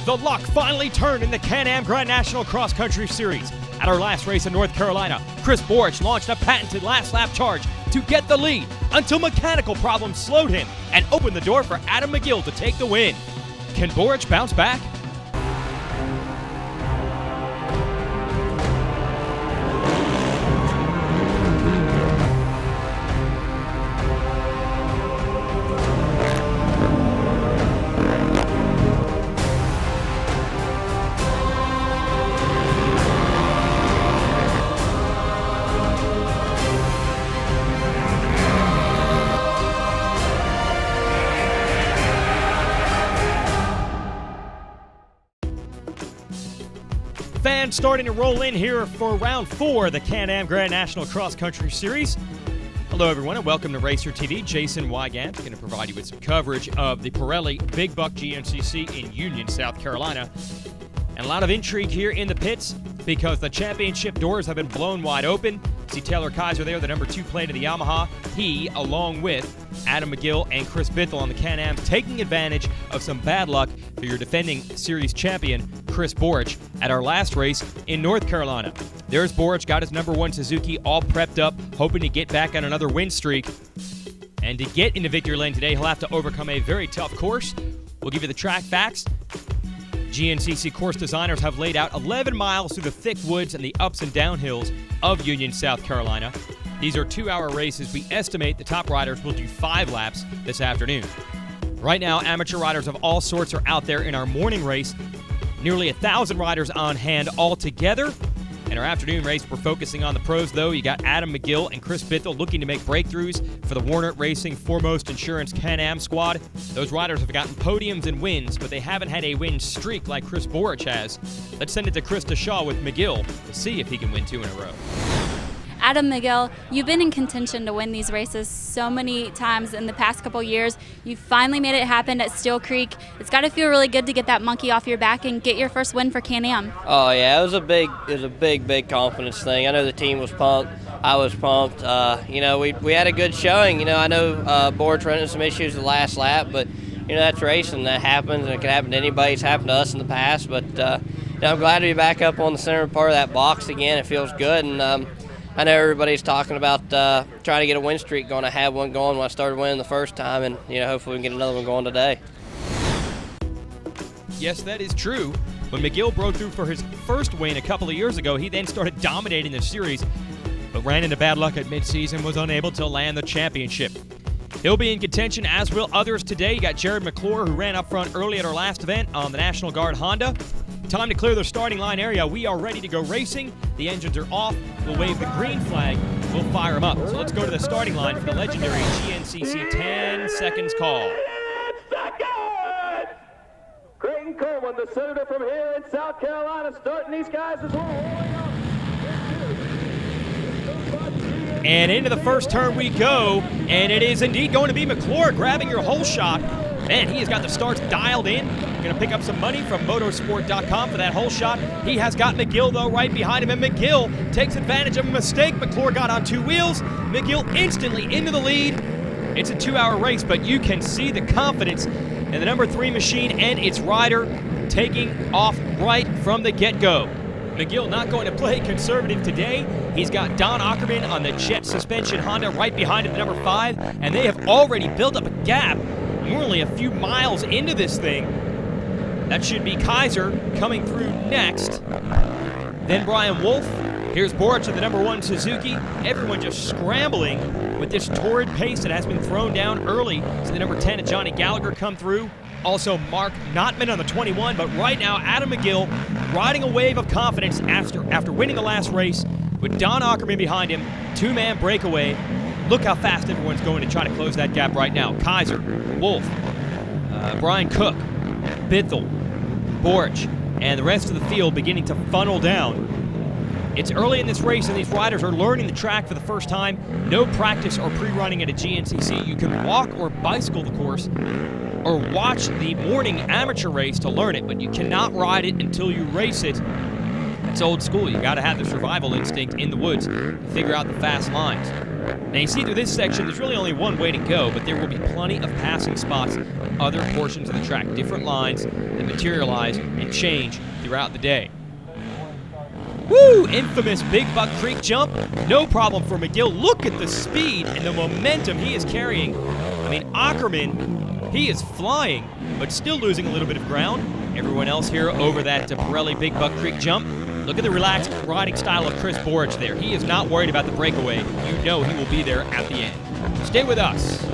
The luck finally turned in the Can-Am Grand National Cross Country Series. At our last race in North Carolina, Chris Borich launched a patented last lap charge to get the lead until mechanical problems slowed him and opened the door for Adam McGill to take the win. Can Borich bounce back? Fans starting to roll in here for round 4 of the Can-Am Grand National Cross Country Series. Hello everyone and welcome to Racer TV. Jason Wygant going to provide you with some coverage of the Pirelli Big Buck GNCC in Union, South Carolina. And a lot of intrigue here in the pits because the championship doors have been blown wide open. See Taylor Kaiser there, the number 2 plate of the Yamaha. He, along with Adam McGill and Chris Bithell on the Can-Am, taking advantage of some bad luck for your defending series champion, Chris Borich, at our last race in North Carolina. There's Borich, got his number 1 Suzuki all prepped up, hoping to get back on another win streak. And to get into victory lane today, he'll have to overcome a very tough course. We'll give you the track facts. GNCC course designers have laid out 11 miles through the thick woods and the ups and down hills of Union, South Carolina. These are 2-hour races. We estimate the top riders will do 5 laps this afternoon. Right now, amateur riders of all sorts are out there in our morning race. Nearly 1,000 riders on hand altogether. In our afternoon race, we're focusing on the pros, though. You got Adam McGill and Chris Bithell looking to make breakthroughs for the Warner Racing Foremost Insurance Can-Am squad. Those riders have gotten podiums and wins, but they haven't had a win streak like Chris Borich has. Let's send it to Krista Shaw with McGill to see if he can win 2 in a row. Adam McGill, you've been in contention to win these races so many times in the past couple years. You finally made it happen at Steel Creek. It's got to feel really good to get that monkey off your back and get your first win for Can-Am. Oh yeah, it was a big confidence thing. I know the team was pumped. I was pumped. You know, we had a good showing. You know, I know Borich ran into some issues the last lap, but you know that's racing. That happens, and it can happen to anybody. It's happened to us in the past, but you know, I'm glad to be back up on the center part of that box again. It feels good, and I know everybody's talking about trying to get a win streak going. I had one going when I started winning the first time, and you know, hopefully we can get another one going today. Yes, that is true. When McGill broke through for his first win a couple of years ago, he then started dominating the series, but ran into bad luck at midseason, was unable to land the championship. He'll be in contention, as will others today. You got Jared McClure, who ran up front early at our last event on the National Guard Honda. Time to clear the starting line area. We are ready to go racing. The engines are off. We'll wave the green flag. We'll fire them up. So let's go to the starting line for the legendary GNCC 10 seconds call. Creighton Coleman, the senator from here in South Carolina, starting these guys as well. And into the first turn we go, and it is indeed going to be McClure grabbing your whole shot. Man, he has got the starts dialed in. Going to pick up some money from motorsport.com for that whole shot. He has got McGill, though, right behind him, and McGill takes advantage of a mistake. McClure got on 2 wheels. McGill instantly into the lead. It's a 2-hour race, but you can see the confidence in the number 3 machine and its rider taking off right from the get-go. McGill not going to play conservative today. He's got Don Ackerman on the Jet Suspension Honda right behind him, number 5, and they have already built up a gap. We're only a few miles into this thing. That should be Kaiser coming through next. Then Brian Wolf. Here's Borich of the number 1 Suzuki. Everyone just scrambling with this torrid pace that has been thrown down early. So the number 10 of Johnny Gallagher come through. Also Mark Notman on the 21. But right now, Adam McGill riding a wave of confidence after winning the last race with Don Ackerman behind him. 2-man breakaway. Look how fast everyone's going to try to close that gap right now. Kaiser, Wolf, Brian Cook, Bithell, Borich, and the rest of the field beginning to funnel down. It's early in this race, and these riders are learning the track for the first time. No practice or pre-running at a GNCC. You can walk or bicycle the course or watch the morning amateur race to learn it, but you cannot ride it until you race it. It's old school. You got to have the survival instinct in the woods to figure out the fast lines. Now you see through this section, there's really only one way to go, but there will be plenty of passing spots other portions of the track, different lines that materialize and change throughout the day. Woo! Infamous Big Buck Creek jump. No problem for McGill. Look at the speed and the momentum he is carrying. I mean, Ackerman, he is flying, but still losing a little bit of ground. Everyone else here over that Pirelli Big Buck Creek jump. Look at the relaxed riding style of Chris Borich there. He is not worried about the breakaway. You know he will be there at the end. Stay with us.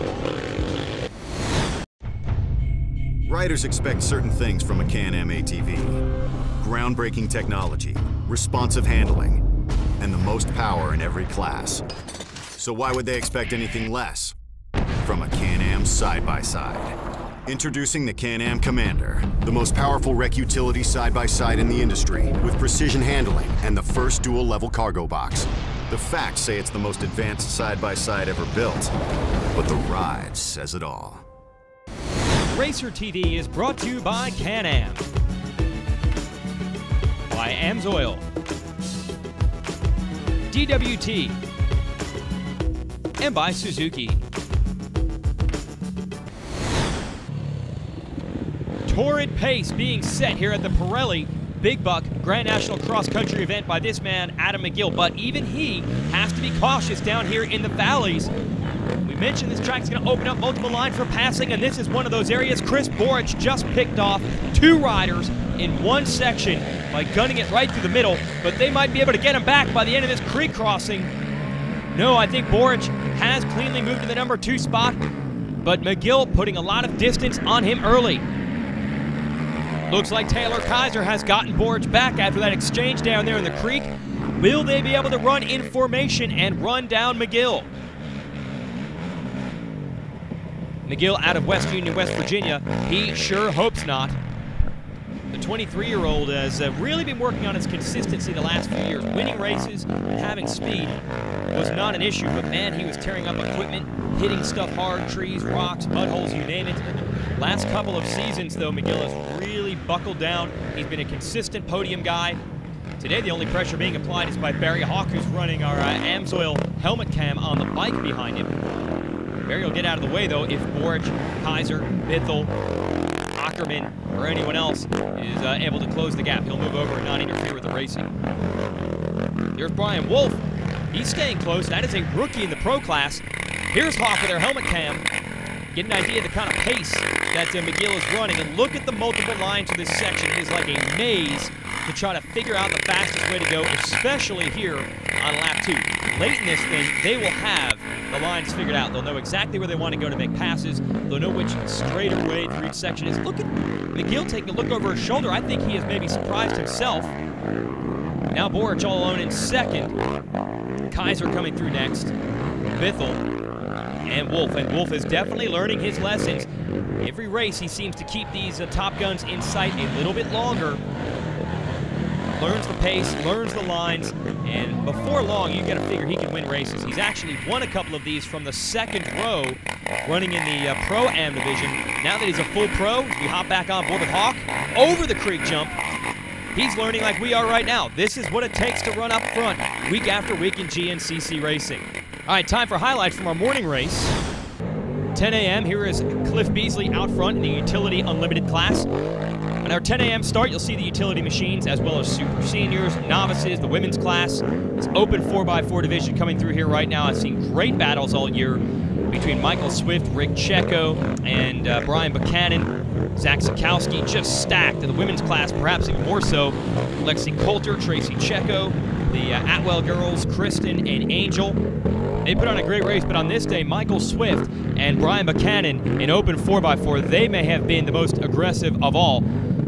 Riders expect certain things from a Can-Am ATV. Groundbreaking technology, responsive handling, and the most power in every class. So why would they expect anything less from a Can-Am side-by-side? Introducing the Can-Am Commander, the most powerful rec utility side-by-side in the industry, with precision handling and the first dual-level cargo box. The facts say it's the most advanced side-by-side ever built, but the ride says it all. Racer TV is brought to you by Can-Am, by AMSOIL, DWT, and by Suzuki. Torrid pace being set here at the Pirelli Big Buck Grand National Cross Country event by this man, Adam McGill, but even he has to be cautious down here in the valleys. We mentioned this track is going to open up multiple lines for passing, and this is one of those areas. Chris Borich just picked off 2 riders in one section by gunning it right through the middle, but they might be able to get him back by the end of this creek crossing. No, I think Borich has cleanly moved to the number 2 spot, but McGill putting a lot of distance on him early. Looks like Taylor Kaiser has gotten Borich back after that exchange down there in the creek. Will they be able to run in formation and run down McGill? McGill out of West Union, West Virginia. He sure hopes not. The 23-year-old has really been working on his consistency the last few years. Winning races, having speed was not an issue, but man, he was tearing up equipment, hitting stuff hard, trees, rocks, mud holes, you name it. Last couple of seasons, though, McGill has really buckled down. He's been a consistent podium guy. Today, the only pressure being applied is by Barry Hawk, who's running our AMSOIL helmet cam on the bike behind him. Barry will get out of the way, though, if Borich, Kaiser, Bithell, Ackerman, or anyone else is able to close the gap. He'll move over and not interfere with the racing. Here's Brian Wolf. He's staying close. That is a rookie in the pro class. Here's Hawk with their helmet cam. Get an idea of the kind of pace that McGill is running. And look at the multiple lines of this section. It is like a maze to try to figure out the fastest way to go, especially here on lap 2. Late in this thing, they will have the lines figured out. They'll know exactly where they want to go to make passes. They'll know which straighter way through each section is. Look at McGill taking a look over his shoulder. I think he has maybe surprised himself. Now Borich all alone in second. Kaiser coming through next. Bithell and Wolf is definitely learning his lessons. Every race he seems to keep these top guns in sight a little bit longer. Learns the pace, learns the lines, and before long, you got to figure he can win races. He's actually won a couple of these from the second row, running in the Pro-Am division. Now that he's a full pro, we hop back on board with Hawk over the creek jump. He's learning like we are right now. This is what it takes to run up front week after week in GNCC racing. All right, time for highlights from our morning race. 10 a.m., here is Cliff Beasley out front in the Utility Unlimited class. On our 10 a.m. start, you'll see the utility machines as well as super seniors, novices, the women's class. It's open 4x4 division coming through here right now. I've seen great battles all year between Michael Swift, Rick Checo, and Brian Buchanan. Zach Sikowski just stacked. In the women's class, perhaps even more so. Lexi Coulter, Tracy Checo, the Atwell girls, Kristen and Angel. They put on a great race, but on this day, Michael Swift and Brian Buchanan in open 4x4, they may have been the most aggressive of all.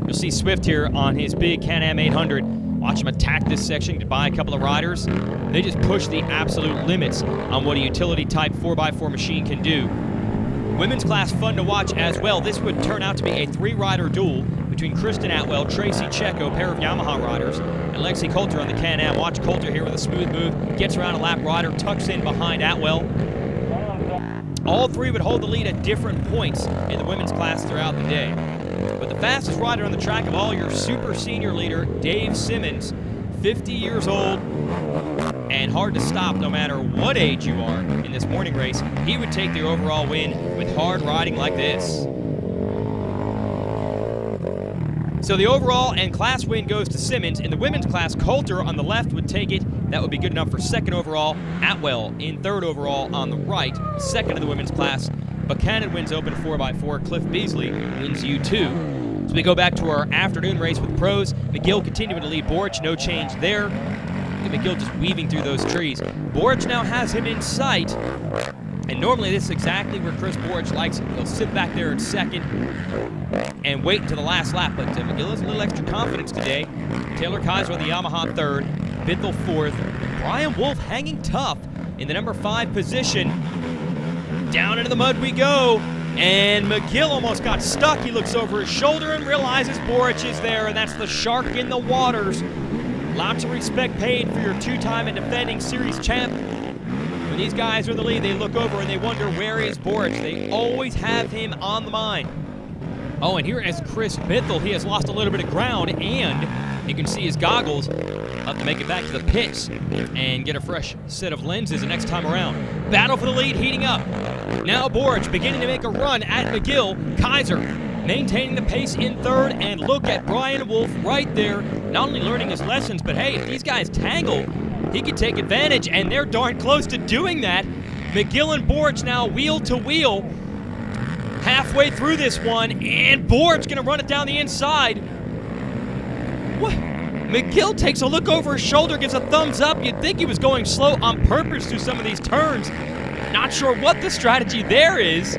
You'll see Swift here on his big Can-Am 800. Watch him attack this section to buy a couple of riders. They just push the absolute limits on what a utility-type 4x4 machine can do. Women's class fun to watch as well. This would turn out to be a 3-rider duel between Kristen Atwell, Tracy Checo, a pair of Yamaha riders, and Lexi Coulter on the Can-Am. Watch Coulter here with a smooth move, gets around a lap rider, tucks in behind Atwell. All three would hold the lead at different points in the women's class throughout the day. But the fastest rider on the track of all, your super senior leader, Dave Simmons, 50 years old and hard to stop no matter what age you are in this morning race. He would take the overall win with hard riding like this. So the overall and class win goes to Simmons. In the women's class, Coulter on the left would take it. That would be good enough for second overall. Atwell in third overall on the right, second in the women's class. Buchanan wins open 4x4. Cliff Beasley wins U2. So we go back to our afternoon race with pros. McGill continuing to lead Borich, no change there. Look at McGill just weaving through those trees. Borich now has him in sight. And normally this is exactly where Chris Borich likes it. He'll sit back there in second and wait until the last lap. But McGill has a little extra confidence today. Taylor Kaiser on the Yamaha third, Bithell fourth. Brian Wolf hanging tough in the number 5 position. Down into the mud we go. And McGill almost got stuck. He looks over his shoulder and realizes Borich is there, and that's the shark in the waters. Lots of respect paid for your 2-time and defending series champ. When these guys are in the lead, they look over and they wonder, where is Borich? They always have him on the mind. Oh, and here is Chris Bithell. He has lost a little bit of ground, and you can see his goggles. Have to make it back to the pits and get a fresh set of lenses the next time around. Battle for the lead heating up. Now Borich beginning to make a run at McGill. Kaiser maintaining the pace in third, and look at Brian Wolf right there, not only learning his lessons, but hey, if these guys tangle, he could take advantage, and they're darn close to doing that. McGill and Borich now wheel to wheel, halfway through this one, and Borich gonna run it down the inside. What? McGill takes a look over his shoulder, gives a thumbs up. You'd think he was going slow on purpose through some of these turns. Not sure what the strategy there is.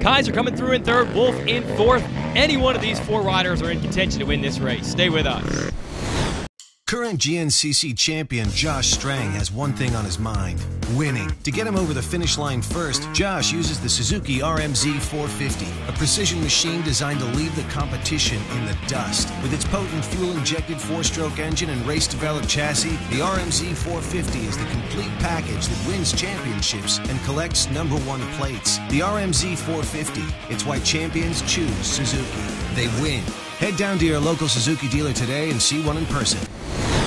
Kaiser coming through in third, Wolf in fourth. Any one of these 4 riders are in contention to win this race. Stay with us. Current GNCC champion Josh Strang has one thing on his mind: winning. To get him over the finish line first, Josh uses the Suzuki RMZ 450, a precision machine designed to leave the competition in the dust. With its potent fuel-injected 4-stroke engine and race-developed chassis, the RMZ 450 is the complete package that wins championships and collects #1 plates. The RMZ 450, it's why champions choose Suzuki. They win. Head down to your local Suzuki dealer today and see one in person.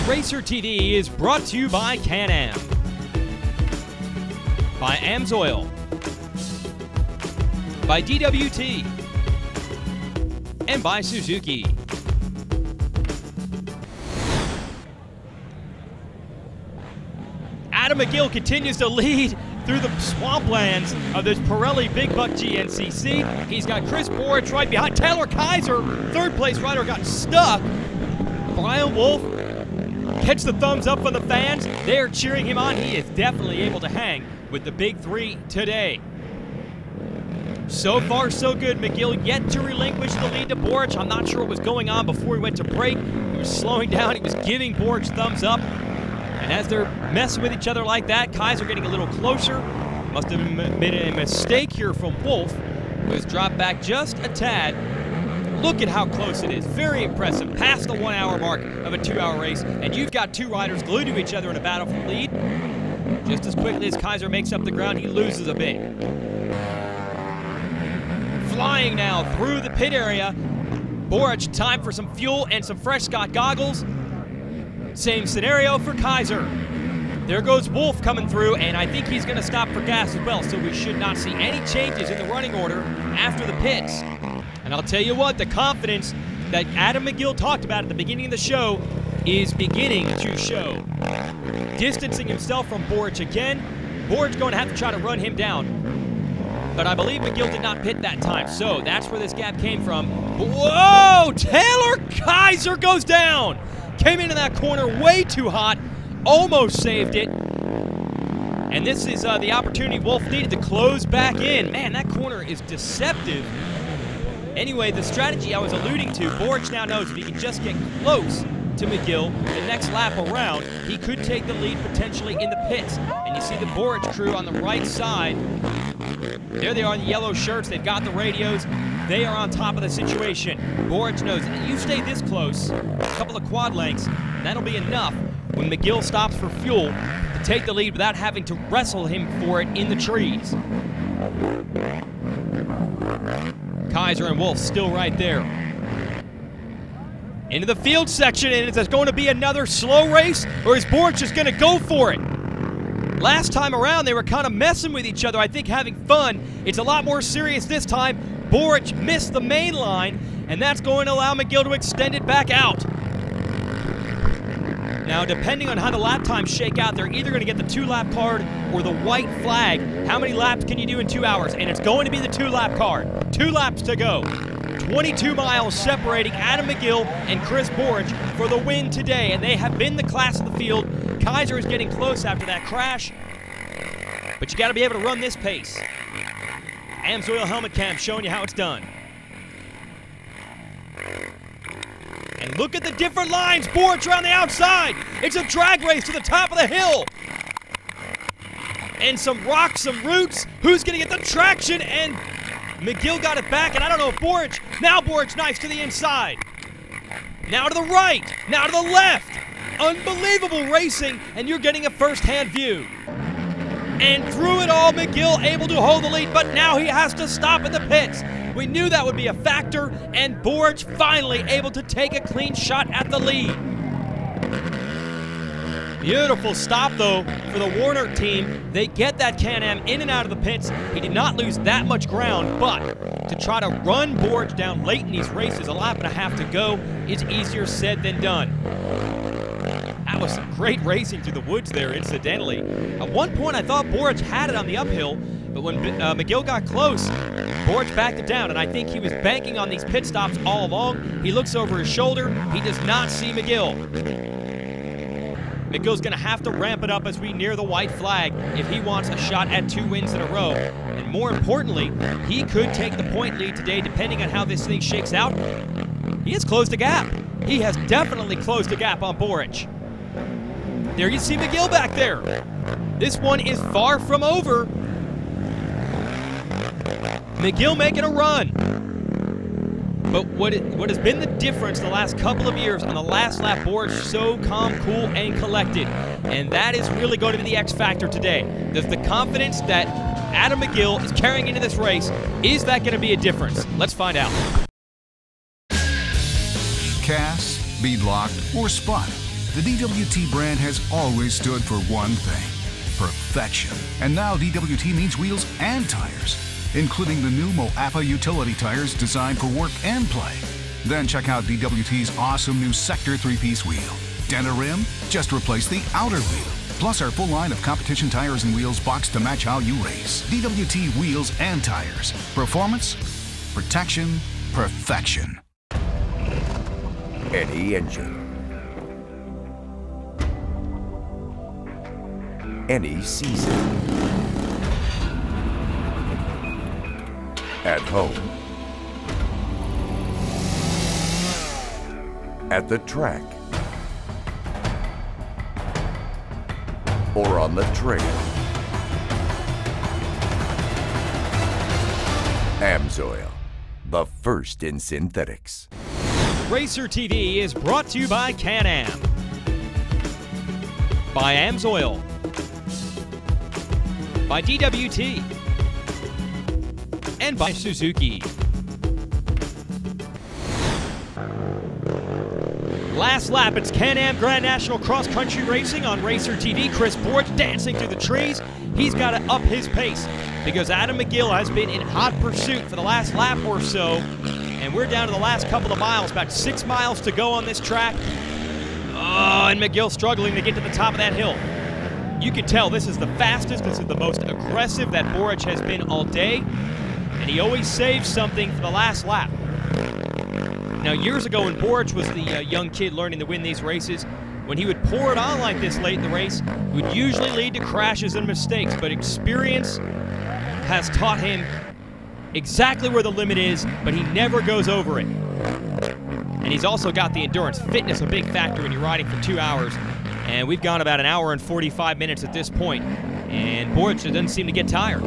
Racer TV is brought to you by Can-Am, by AMSOIL, by DWT, and by Suzuki. Adam McGill continues to lead through the swamplands of this Pirelli Big Buck GNCC. He's got Chris Borich right behind. Taylor Kaiser, third place rider, got stuck. Brian Wolf gets the thumbs up from the fans. They're cheering him on. He is definitely able to hang with the big 3 today. So far, so good. McGill yet to relinquish the lead to Borich. I'm not sure what was going on before he went to break. He was slowing down. He was giving Borich thumbs up. And as they're messing with each other like that, Kaiser getting a little closer. Must have made a mistake here from Wolf, who has dropped back just a tad. Look at how close it is. Very impressive. Past the 1-hour mark of a 2-hour race, and you've got 2 riders glued to each other in a battle for the lead. Just as quickly as Kaiser makes up the ground, he loses a bit. Flying now through the pit area. Borich, time for some fuel and some fresh Scott goggles. Same scenario for Kaiser. There goes Wolf coming through, and I think he's going to stop for gas as well, so we should not see any changes in the running order after the pits. And I'll tell you what, the confidence that Adam McGill talked about at the beginning of the show is beginning to show. Distancing himself from Borich again. Borich going to have to try to run him down. But I believe McGill did not pit that time, so that's where this gap came from. Whoa! Taylor Kaiser goes down! Came into that corner way too hot, almost saved it. And this is the opportunity Wolf needed to close back in. Man, that corner is deceptive. Anyway, the strategy I was alluding to, Borich now knows if he can just get close to McGill the next lap around, he could take the lead potentially in the pits. And you see the Borich crew on the right side. There they are in the yellow shirts. They've got the radios. They are on top of the situation. Borich knows that you stay this close, a couple of quad lengths, and that'll be enough when McGill stops for fuel to take the lead without having to wrestle him for it in the trees. Kaiser and Wolf still right there. Into the field section, and is this going to be another slow race, or is Borich just going to go for it? Last time around, they were kind of messing with each other, I think having fun. It's a lot more serious this time. Borich missed the main line, and that's going to allow McGill to extend it back out. Now, depending on how the lap times shake out, they're either going to get the 2-lap card or the white flag. How many laps can you do in 2 hours? And it's going to be the 2-lap card. 2 laps to go. 22 miles separating Adam McGill and Chris Borich for the win today, and they have been the class of the field. Kaiser is getting close after that crash, but you got to be able to run this pace. Amsoil helmet cam showing you how it's done. And look at the different lines. Borich around the outside. It's a drag race to the top of the hill. And some rocks, some roots. Who's going to get the traction? And McGill got it back, and I don't know if Borich. Now Borich nice to the inside. Now to the right. Now to the left. Unbelievable racing, and you're getting a first-hand view. And through it all, McGill able to hold the lead, but now he has to stop in the pits. We knew that would be a factor, and Borich finally able to take a clean shot at the lead. Beautiful stop, though, for the Warner team. They get that Can-Am in and out of the pits. He did not lose that much ground, but to try to run Borich down late in these races, a lap and a half to go, is easier said than done. That was some great racing through the woods there, incidentally. At one point, I thought Borich had it on the uphill, but when McGill got close, Borich backed it down, and I think he was banking on these pit stops all along. He looks over his shoulder. He does not see McGill. McGill's going to have to ramp it up as we near the white flag if he wants a shot at 2 wins in a row. And more importantly, he could take the point lead today depending on how this thing shakes out. He has closed a gap. He has definitely closed a gap on Borich. There you see McGill back there. This one is far from over. McGill making a run. But what has been the difference the last couple of years on the last lap, Borich so calm, cool, and collected. And that is really going to be the X factor today. Does the confidence that Adam McGill is carrying into this race, is that going to be a difference? Let's find out. Cast, beadlocked, or spun, the DWT brand has always stood for one thing: perfection. And now DWT means wheels and tires, including the new Moapa utility tires designed for work and play. Then check out DWT's awesome new Sector 3-piece wheel. Dent a rim? Just replace the outer wheel. Plus our full line of competition tires and wheels boxed to match how you race. DWT wheels and tires. Performance, protection, perfection. Any engine. Any season. At home. At the track. Or on the trail. Amsoil, the first in synthetics. Racer TV is brought to you by Can-Am, by Amsoil, by DWT, and by Suzuki. Last lap, it's Can-Am Grand National Cross Country Racing on Racer TV. Chris Borich dancing through the trees. He's got to up his pace because Adam McGill has been in hot pursuit for the last lap or so. And we're down to the last couple of miles, about 6 miles to go on this track. Oh, and McGill struggling to get to the top of that hill. You can tell this is the fastest, this is the most aggressive that Borich has been all day. And he always saves something for the last lap. Now, years ago when Borich was the young kid learning to win these races, when he would pour it on like this late in the race, it would usually lead to crashes and mistakes. But experience has taught him exactly where the limit is, but he never goes over it. And he's also got the endurance. Fitness, a big factor when you're riding for 2 hours. And we've gone about 1 hour and 45 minutes at this point. And Borich doesn't seem to get tired.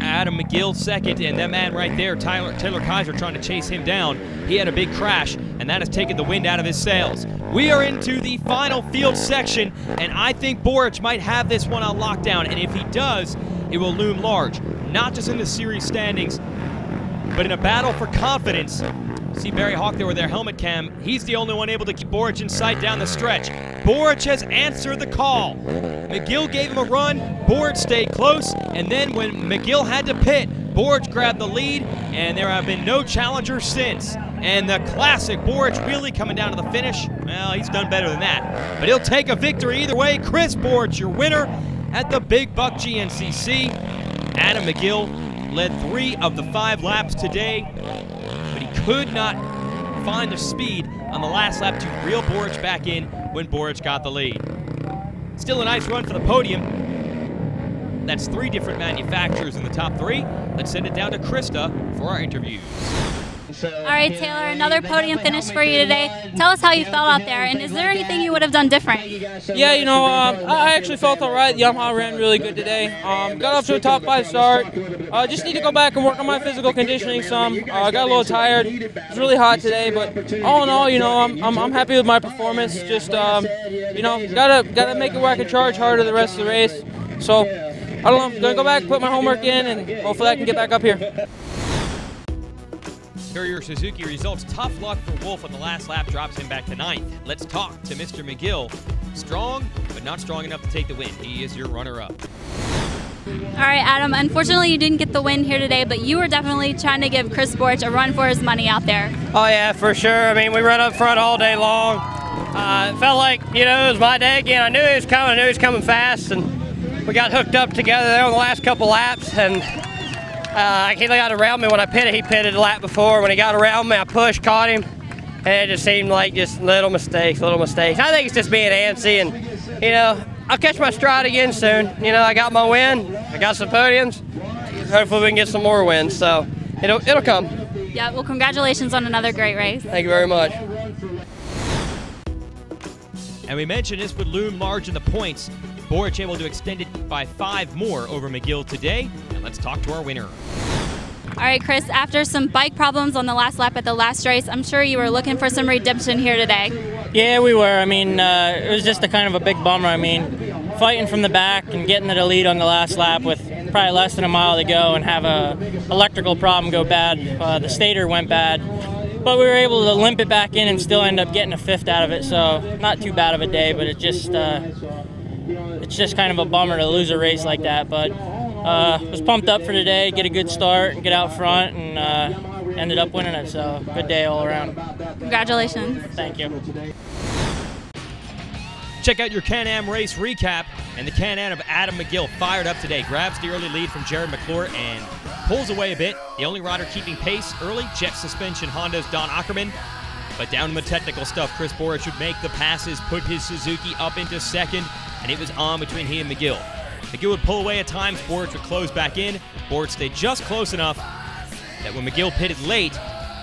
Adam McGill second, and that man right there, Taylor Kaiser, trying to chase him down. He had a big crash, and that has taken the wind out of his sails. We are into the final field section, and I think Borich might have this one on lockdown, and if he does, it will loom large. Not just in the series standings, but in a battle for confidence. See Barry Hawk there with their helmet cam. He's the only one able to keep Borich in sight down the stretch. Borich has answered the call. McGill gave him a run. Borich stayed close. And then when McGill had to pit, Borich grabbed the lead, and there have been no challengers since. And the classic Borich wheelie coming down to the finish, well, he's done better than that. But he'll take a victory either way. Chris Borich, your winner at the Big Buck GNCC. Adam McGill led 3 of the 5 laps today, but he could not find the speed on the last lap to reel Borich back in when Borich got the lead. Still a nice run for the podium. That's 3 different manufacturers in the top 3. Let's send it down to Krista for our interviews. All right, Taylor, another podium finish for you today. Tell us how you felt out there, and is there anything you would have done different? Yeah, you know, I actually felt all right. Yamaha ran really good today. Got off to a top 5 start. Just need to go back and work on my physical conditioning some. Got a little tired. It was really hot today, but all in all, you know, I'm happy with my performance. Just, you know, gotta make it where I can charge harder the rest of the race. So, I don't know, I'm gonna go back, put my homework in, and hopefully I can get back up here. Here are your Suzuki results. Tough luck for Wolf on the last lap, drops him back to 9th. Let's talk to Mr. McGill. Strong, but not strong enough to take the win. He is your runner-up. All right, Adam, unfortunately you didn't get the win here today, but you were definitely trying to give Chris Borich a run for his money out there. Oh yeah, for sure. I mean, we run up front all day long. It felt like, you know, it was my day again. I knew he was coming. I knew he was coming fast, and we got hooked up together there on the last couple laps, and he got around me when I pitted. He pitted the lap before. When he got around me, I pushed, caught him, and it just seemed like just little mistakes. I think it's just being antsy, and, you know, I'll catch my stride again soon. You know, I got my win. I got some podiums. Hopefully we can get some more wins, so it'll come. Yeah, well, congratulations on another great race. Thank you very much. And we mentioned this would loom large in the points. Borich able to extend it by 5 more over McGill today. And let's talk to our winner. All right, Chris, after some bike problems on the last lap at the last race, I'm sure you were looking for some redemption here today. Yeah, we were. I mean, it was just a kind of a big bummer. I mean, fighting from the back and getting to the lead on the last lap with probably less than a mile to go and have a electrical problem go bad. The stator went bad. But we were able to limp it back in and still end up getting a 5th out of it, so not too bad of a day, but it's just kind of a bummer to lose a race like that. But was pumped up for today, get a good start, and get out front, and ended up winning it, so good day all around. Congratulations. Thank you. Check out your Can-Am race recap, and the Can-Am of Adam McGill fired up today. Grabs the early lead from Jared McClure and pulls away a bit. The only rider keeping pace early, Jet Suspension Honda's Don Ackerman. But down to the technical stuff, Chris Borich would make the passes, put his Suzuki up into 2nd, and it was on between he and McGill. McGill would pull away at times, Borich would close back in. Borich stayed just close enough that when McGill pitted late,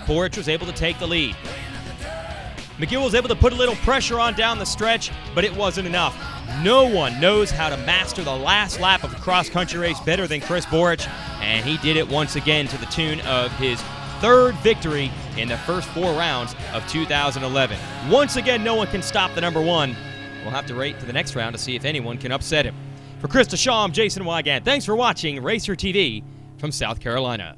Borich was able to take the lead. McGill was able to put a little pressure on down the stretch, but it wasn't enough. No one knows how to master the last lap of a cross-country race better than Chris Borich, and he did it once again to the tune of his 3rd victory in the first 4 rounds of 2011. Once again, no one can stop the number 1. We'll have to wait to the next round to see if anyone can upset him. For Krista Shaw, I'm Jason Wygant. Thanks for watching Racer TV from South Carolina.